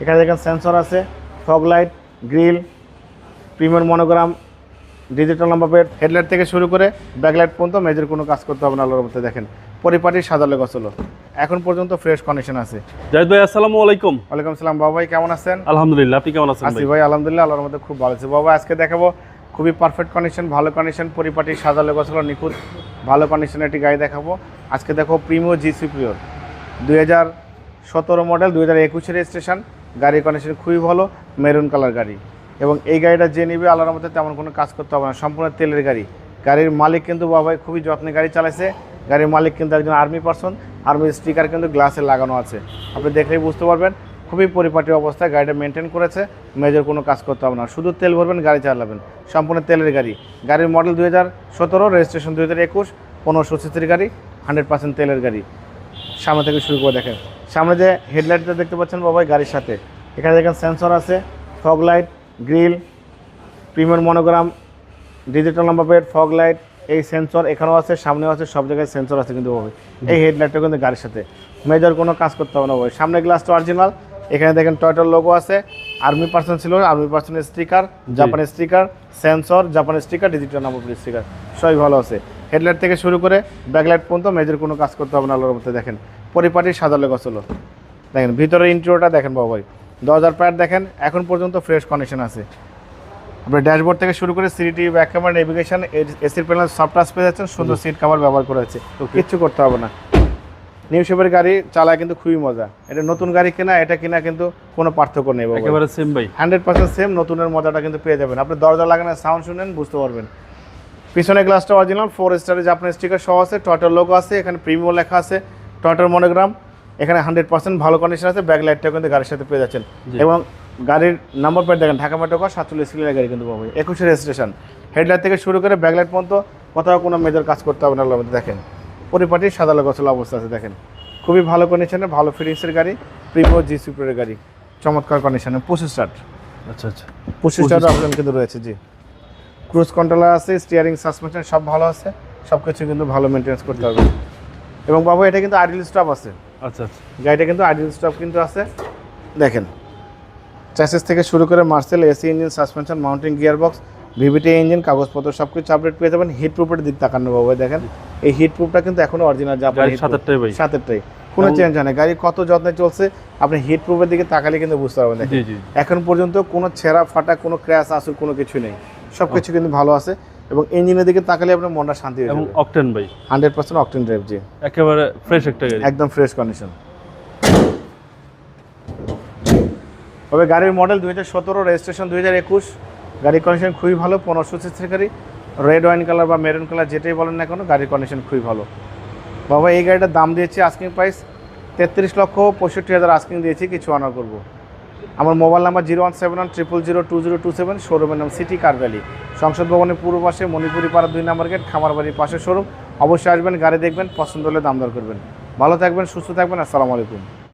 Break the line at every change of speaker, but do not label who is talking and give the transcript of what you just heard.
এখানে দেখেন সেন্সর আছে, fog light, grill, premium monogram, digital number plate, headlight থেকে শুরু করে ব্যাকলাইট পর্যন্ত মেজর কোনো কাজ করতে হবে না। আল্লাহর মধ্যে দেখেন পরিপাটি সাজালে গছলো, এখন পর্যন্ত ফ্রেশ কন্ডিশন আছে।
জাহিদ ভাই আসসালামু আলাইকুম।
ওয়ালাইকুম আসসালাম। বাবা ভাই কেমন আছেন?
আলহামদুলিল্লাহ, আপনি কেমন আছেন?
আছি ভাই আলহামদুলিল্লাহ, আল্লাহর মধ্যে খুব ভালো আছে। বাবা আজকে দেখাবো খুবই পারফেক্ট কন্ডিশন, ভালো কন্ডিশন, পরিপাটি সাজালে গছলো, নিখুঁত ভালো কন্ডিশনের একটি গাড়ি দেখাবো আজকে। দেখো প্রিমিও জি সুপিরিয়র 2017 মডেল, 2021 রেজিস্ট্রেশন, গাড়ির কন্ডিশন খুবই ভালো, মেরুন কালার গাড়ি। এবং এই গাড়িটা যে নিবে আল্লাহর মধ্যে তেমন কোনো কাজ করতে হবে না, সম্পূর্ণ তেলের গাড়ি। গাড়ির মালিক কিন্তু বাবাই খুবই যত্নে গাড়ি চালাইছে। গাড়ির মালিক কিন্তু একজন আর্মি পারসন, আর্মির স্টিকার কিন্তু গ্লাসে লাগানো আছে, আপনি দেখলেই বুঝতে পারবেন। খুবই পরিপাটি অবস্থায় গাড়িটা মেনটেন করেছে, মেজর কোনো কাজ করতে হবে না, শুধু তেল ভরবেন গাড়ি চালাবেন, সম্পূর্ণ তেলের গাড়ি। গাড়ির মডেল 2017, রেজিস্ট্রেশন 2021, 1500 সিসির গাড়ি, 100% তেলের গাড়ি। সামনে থেকে শুরু করে দেখেন, সামনে যে হেডলাইটটা দেখতে পাচ্ছেন বাবাই গাড়ির সাথে, এখানে দেখেন সেন্সর আছে, fog light, grill, premium monogram, digital number plate, fog light, এই সেন্সর এখানেও আছে, সামনেও আছে, সব জায়গায় সেন্সর আছে কিন্তু বাবাই। এই হেডলাইটটা কিন্তু গাড়ির সাথে, মেজর কোনো কাজ করতে হবে না বাবাই। সামনে গ্লাসটা অরিজিনাল, এখানে দেখেন টয়োটার লোগো আছে, আর্মি পার্সন ছিল, আর্মি পার্সনের স্টিকার, জাপানের স্টিকার, সেন্সর, জাপানের sticker, digital number plate sticker, সবই ভালো আছে। হেডলাইট থেকে শুরু করে ব্যাকলাইট পর্যন্ত মেজর কোনো কাজ করতে হবে না আল্লাহর মধ্যে। দেখেন পরিপাটি সাজালে গছলো, দেখেন ভিতরের ইন্টেরিয়রটা দেখেন বাবাই, 10,000 প্যাড দেখেন, এখন পর্যন্ত ফ্রেশ কন্ডিশন আছে। আপনি ড্যাশবোর্ড থেকে শুরু করে সিটি, ব্যাক ক্যামেরা, নেভিগেশন, এসির প্যানেল সব টাচ পেয়ে যাচ্ছেন, সুন্দর সিট কভার ব্যবহার করা হয়েছে, কিচ্ছু করতে হবে না। নিউ শেপের গাড়ি চালায় কিন্তু খুবই মজা। এটা নতুন গাড়ি কেনা, এটা কিনা কিন্তু কোনো পার্থক্য নেই বাবা,
একেবারে সেম ভাই,
100% সেম। নতুনের মজাটা কিন্তু পেয়ে যাবেন, আপনি দরজা লাগানোর সাউন্ড শুনেন বুঝতে পারবেন। পিছনে গ্লাসটা অরিজিনাল, 4 স্টারের জাপানের স্টিকার সহ আছে, টয়োটার লোগো আছে, এখানে প্রিমিয়াম লেখা আছে, টয়োটার মনোগ্রাম, এখানে 100% ভালো কন্ডিশন আছে। ব্যাকলাইটটা কিন্তু গাড়ির সাথে পেয়ে যাচ্ছেন। এবং গাড়ির নাম্বার প্লেট দেখেন, ঢাকা মেট্রো 47 সিলিন্ডার গাড়ি কিন্তু পাবো, 21 রেজিস্ট্রেশন। হেডলাইট থেকে শুরু করে ব্যাকলাইট পর্যন্ত কোথাও কোনো মেজর কাজ করতে হবে না আল্লাহর মধ্যে। দেখেন পরিপাটি সাদালে গছলা অবস্থা আছে, দেখেন খুবই ভালো কন্ডিশনে, ভালো ফিটিংসের গাড়ি, প্রিমিও জি সুপিরিয়র গাড়ি, চমৎকার কন্ডিশনে, পুশ স্টার্ট।
আচ্ছা আচ্ছা,
পুশ স্টার্ট অপশন কিন্তু রয়েছে, জি। ক্রুজ কন্ট্রোলার আছে, স্টিয়ারিং, সাসপেনশন সব ভালো আছে, সব কিছু কিন্তু ভালো মেনটেন্স করতে হবে। এবং বাবু এটা কিন্তু আইডল স্টপ আছে।
আচ্ছা আচ্ছা,
গাড়িটা কিন্তু আইডল স্টপ কিন্তু আছে, দেখেন চ্যাসিস থেকে শুরু করে Marcel, AC engine, suspension, mounting gear box, VVT engine, কাগজপত্র সব কিছু আপডেট পেয়ে যাবেন। হিট প্রুফের দিক তাকানো বাবু, দেখেন এই হিট প্রুফটা কিন্তু এখনো অরিজিনাল জাপানি, সাতেরটাই কোনো চেঞ্জ হয় না। গাড়ি কত যত্নে চলছে, আপনি হিট প্রুফের দিকে তাকালে কিন্তু বুঝতে পারবেন। দেখেন এখন পর্যন্ত কোনো ছেঁড়া ফাটা, কোনো ক্র্যাশ আসুর কোনো কিছু নেই, সব কিছু কিন্তু ভালো আছে। এবং ইঞ্জিনের দিকে তাকালে আপনার মনটা শান্তি হয়ে যাবে।
অকটেন ভাই
100% অকটেন ড্রাইভ, জি,
একেবারে ফ্রেশ একটা গাড়ি,
একদম ফ্রেশ কন্ডিশন। তবে গাড়ির মডেল 2017, রেজিস্ট্রেশন 2021, গাড়ির কন্ডিশন খুবই ভালো, 1500 সিসির গাড়ি, রেড ওয়াইন কালার বা মেরুন কালার যেটাই বলেন না কেন, গাড়ির কন্ডিশন খুবই ভালো। বাবা এই গাড়িটার দাম দিয়েছি আস্কিং প্রাইস 33,65,000 আস্কিং দিয়েছি, কিছু অনার করবো। আমার মোবাইল নাম্বার 01710002027, শোরুমের নাম সিটি কার ভ্যালি, সংসদ ভবনের পূর্ব পাশে, মণিপুরি পাড়া 2 নম্বর গেট, খামারবাড়ির পাশে শোরুম। অবশ্যই আসবেন, গাড়ি দেখবেন, পছন্দ হলে দাম দর করবেন। ভালো থাকবেন, সুস্থ থাকবেন, আসসালামু আলাইকুম।